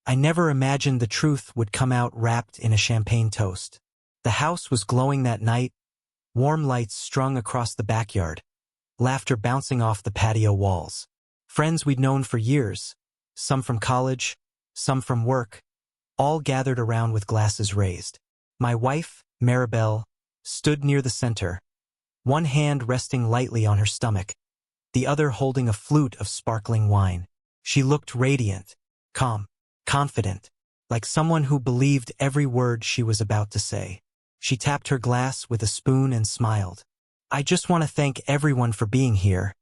I never imagined the truth would come out wrapped in a champagne toast. The house was glowing that night, warm lights strung across the backyard, laughter bouncing off the patio walls. Friends we'd known for years, some from college, some from work, all gathered around with glasses raised. My wife, Maribel, stood near the center, one hand resting lightly on her stomach, the other holding a flute of sparkling wine. She looked radiant, calm, confident, like someone who believed every word she was about to say. She tapped her glass with a spoon and smiled. "I just want to thank everyone for being here,"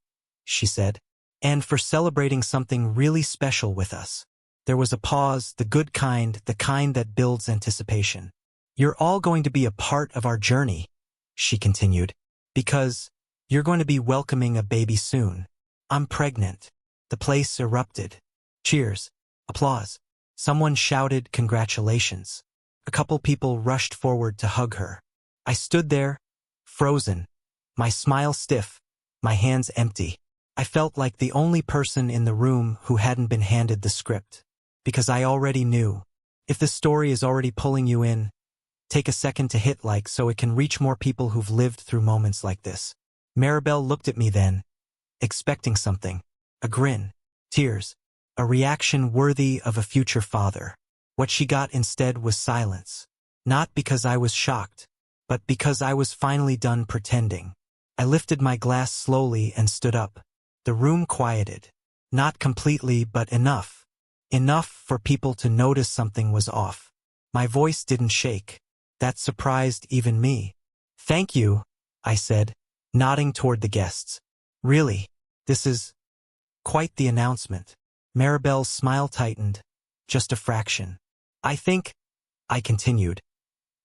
she said, "and for celebrating something really special with us." There was a pause, the good kind, the kind that builds anticipation. "You're all going to be a part of our journey," she continued, "because you're going to be welcoming a baby soon. I'm pregnant." The place erupted. Cheers. Applause. Someone shouted congratulations. A couple people rushed forward to hug her. I stood there, frozen, my smile stiff, my hands empty. I felt like the only person in the room who hadn't been handed the script. Because I already knew. If the story is already pulling you in, take a second to hit like so it can reach more people who've lived through moments like this. Maribel looked at me then, expecting something. A grin, tears, a reaction worthy of a future father. What she got instead was silence. Not because I was shocked, but because I was finally done pretending. I lifted my glass slowly and stood up. The room quieted. Not completely, but enough. Enough for people to notice something was off. My voice didn't shake. That surprised even me. "Thank you," I said, nodding toward the guests. "Really, this is quite the announcement." Maribel's smile tightened, just a fraction. I continued,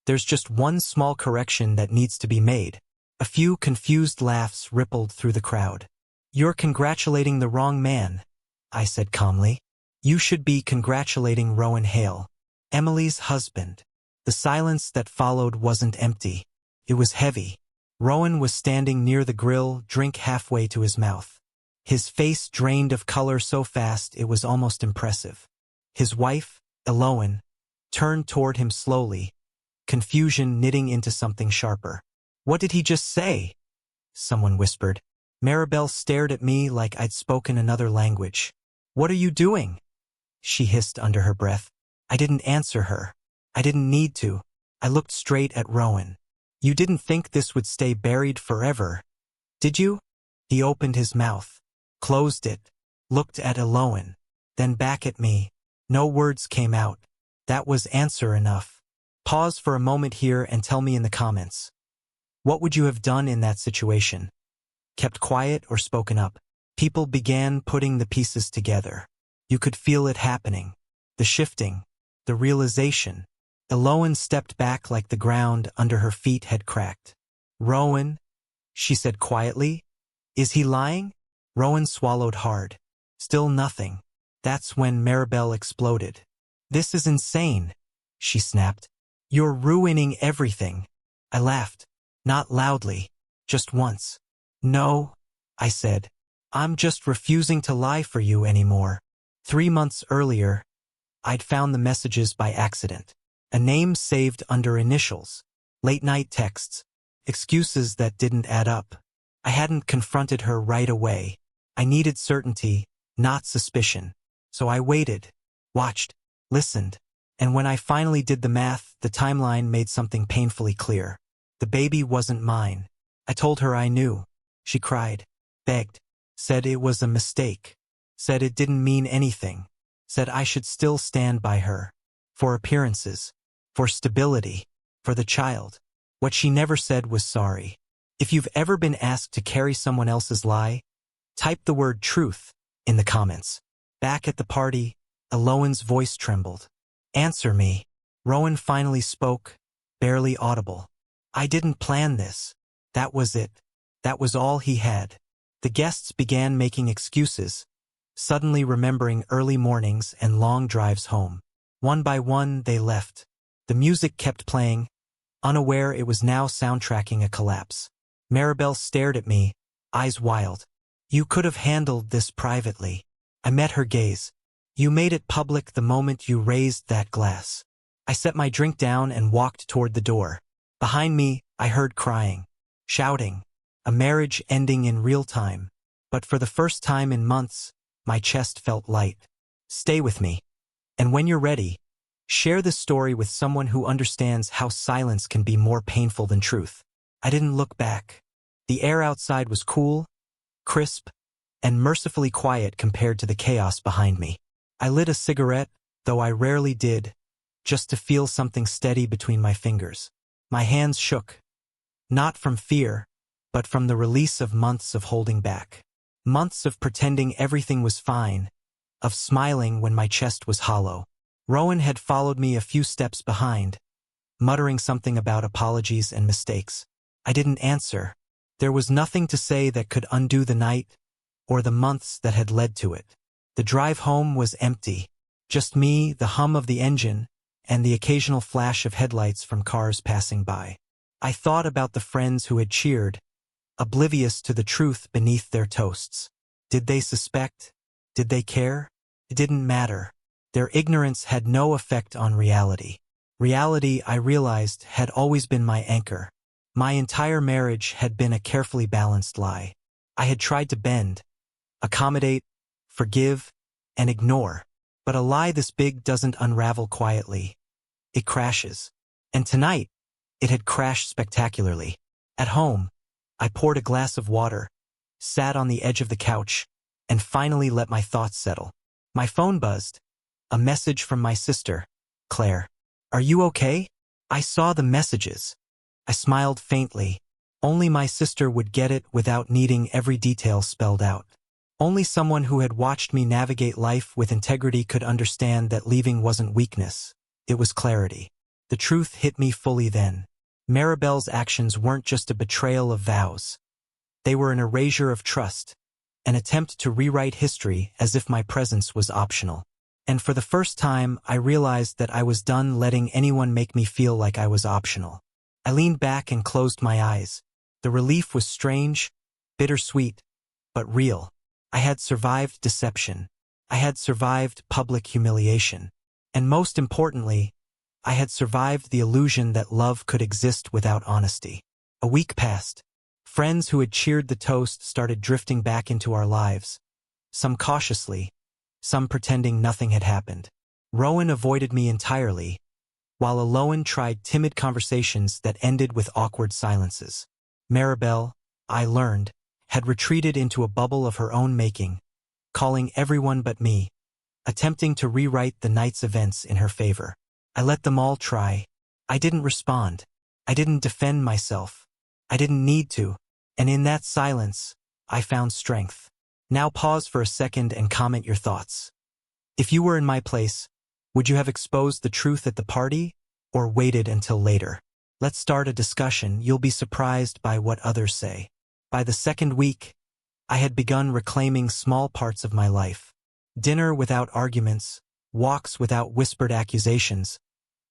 "there's just one small correction that needs to be made." A few confused laughs rippled through the crowd. "You're congratulating the wrong man," I said calmly. "You should be congratulating Rowan Hale, Emily's husband." The silence that followed wasn't empty. It was heavy. Rowan was standing near the grill, drink halfway to his mouth. His face drained of color so fast it was almost impressive. His wife, Eloan, turned toward him slowly, confusion knitting into something sharper. "What did he just say?" someone whispered. Maribel stared at me like I'd spoken another language. "What are you doing?" she hissed under her breath. I didn't answer her. I didn't need to. I looked straight at Rowan. "You didn't think this would stay buried forever, did you?" He opened his mouth, closed it, looked at Eloan, then back at me. No words came out. That was answer enough. Pause for a moment here and tell me in the comments. What would you have done in that situation? Kept quiet or spoken up? People began putting the pieces together. You could feel it happening. The shifting. The realization. Eloan stepped back like the ground under her feet had cracked. "Rowan," she said quietly. "Is he lying?" Rowan swallowed hard. Still nothing. That's when Maribel exploded. "This is insane," she snapped. "You're ruining everything." I laughed. Not loudly. Just once. "No," I said. "I'm just refusing to lie for you anymore." 3 months earlier, I'd found the messages by accident. A name saved under initials. Late-night texts. Excuses that didn't add up. I hadn't confronted her right away. I needed certainty, not suspicion. So I waited, watched, listened. And when I finally did the math, the timeline made something painfully clear. The baby wasn't mine. I told her I knew. She cried, begged, said it was a mistake, said it didn't mean anything, said I should still stand by her. For appearances, for stability, for the child. What she never said was sorry. If you've ever been asked to carry someone else's lie, type the word truth in the comments. Back at the party, Eloan's voice trembled. "Answer me." Rowan finally spoke, barely audible. "I didn't plan this. That was it. That was all he had." The guests began making excuses, suddenly remembering early mornings and long drives home. One by one, they left. The music kept playing, unaware it was now soundtracking a collapse. Maribel stared at me, eyes wild. "You could have handled this privately." I met her gaze. You made it public the moment you raised that glass. I set my drink down and walked toward the door. Behind me, I heard crying, shouting, a marriage ending in real time. But for the first time in months, my chest felt light. Stay with me. And when you're ready, share this story with someone who understands how silence can be more painful than truth. I didn't look back. The air outside was cool, crisp, and mercifully quiet compared to the chaos behind me. I lit a cigarette, though I rarely did, just to feel something steady between my fingers. My hands shook, not from fear, but from the release of months of holding back. Months of pretending everything was fine, of smiling when my chest was hollow. Rowan had followed me a few steps behind, muttering something about apologies and mistakes. I didn't answer. There was nothing to say that could undo the night or the months that had led to it. The drive home was empty. Just me, the hum of the engine, and the occasional flash of headlights from cars passing by. I thought about the friends who had cheered, oblivious to the truth beneath their toasts. Did they suspect? Did they care? It didn't matter. Their ignorance had no effect on reality. Reality, I realized, had always been my anchor. My entire marriage had been a carefully balanced lie. I had tried to bend, accommodate, forgive, and ignore. But a lie this big doesn't unravel quietly. It crashes. And tonight, it had crashed spectacularly. At home, I poured a glass of water, sat on the edge of the couch, and finally let my thoughts settle. My phone buzzed. A message from my sister, Claire. Are you okay? I saw the messages. I smiled faintly. Only my sister would get it without needing every detail spelled out. Only someone who had watched me navigate life with integrity could understand that leaving wasn't weakness. It was clarity. The truth hit me fully then. Maribel's actions weren't just a betrayal of vows. They were an erasure of trust, an attempt to rewrite history as if my presence was optional. And for the first time, I realized that I was done letting anyone make me feel like I was optional. I leaned back and closed my eyes. The relief was strange, bittersweet, but real. I had survived deception. I had survived public humiliation. And most importantly, I had survived the illusion that love could exist without honesty. A week passed. Friends who had cheered the toast started drifting back into our lives, some cautiously, some pretending nothing had happened. Rowan avoided me entirely, while Aloan tried timid conversations that ended with awkward silences. Maribel, I learned, had retreated into a bubble of her own making, calling everyone but me, attempting to rewrite the night's events in her favor. I let them all try. I didn't respond. I didn't defend myself. I didn't need to. And in that silence, I found strength. Now pause for a second and comment your thoughts. If you were in my place, would you have exposed the truth at the party, or waited until later? Let's start a discussion. You'll be surprised by what others say. By the second week, I had begun reclaiming small parts of my life. Dinner without arguments, walks without whispered accusations,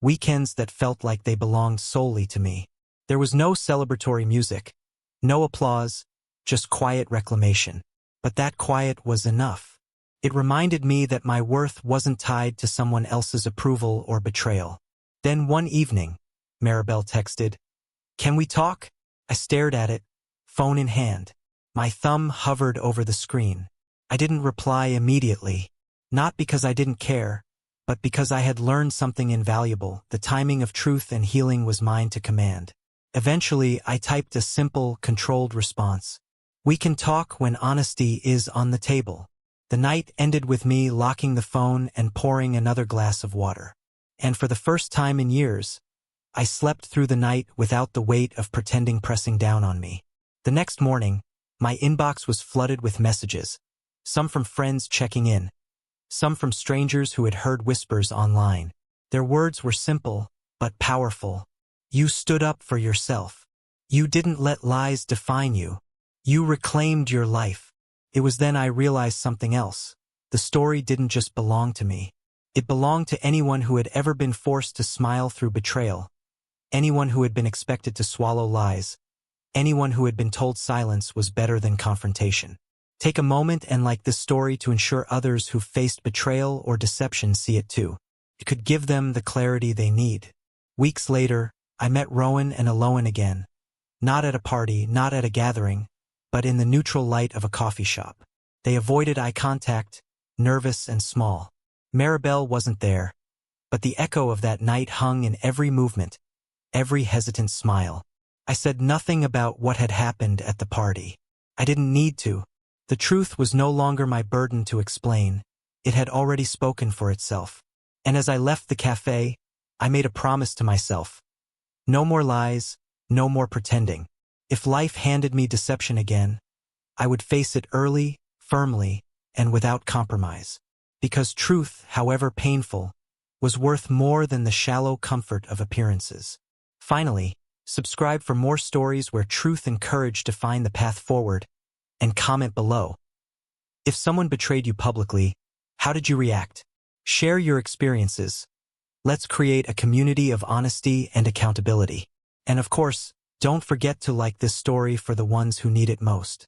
weekends that felt like they belonged solely to me. There was no celebratory music, no applause, just quiet reclamation. But that quiet was enough. It reminded me that my worth wasn't tied to someone else's approval or betrayal. Then one evening, Maribel texted, "Can we talk?" I stared at it, phone in hand. My thumb hovered over the screen. I didn't reply immediately, not because I didn't care, but because I had learned something invaluable. The timing of truth and healing was mine to command. Eventually, I typed a simple, controlled response. We can talk when honesty is on the table. The night ended with me locking the phone and pouring another glass of water. And for the first time in years, I slept through the night without the weight of pretending pressing down on me. The next morning, my inbox was flooded with messages, some from friends checking in, some from strangers who had heard whispers online. Their words were simple, but powerful. You stood up for yourself. You didn't let lies define you. You reclaimed your life. It was then I realized something else. The story didn't just belong to me. It belonged to anyone who had ever been forced to smile through betrayal, anyone who had been expected to swallow lies, anyone who had been told silence was better than confrontation. Take a moment and like this story to ensure others who faced betrayal or deception see it too. It could give them the clarity they need. Weeks later, I met Rowan and Aloan again. Not at a party, not at a gathering, but in the neutral light of a coffee shop. They avoided eye contact, nervous and small. Maribel wasn't there, but the echo of that night hung in every movement, every hesitant smile. I said nothing about what had happened at the party. I didn't need to. The truth was no longer my burden to explain. It had already spoken for itself. And as I left the cafe, I made a promise to myself. No more lies, no more pretending. If life handed me deception again, I would face it early, firmly, and without compromise. Because truth, however painful, was worth more than the shallow comfort of appearances. Finally, subscribe for more stories where truth and courage define the path forward, and comment below. If someone betrayed you publicly, how did you react? Share your experiences. Let's create a community of honesty and accountability. And of course, don't forget to like this story for the ones who need it most.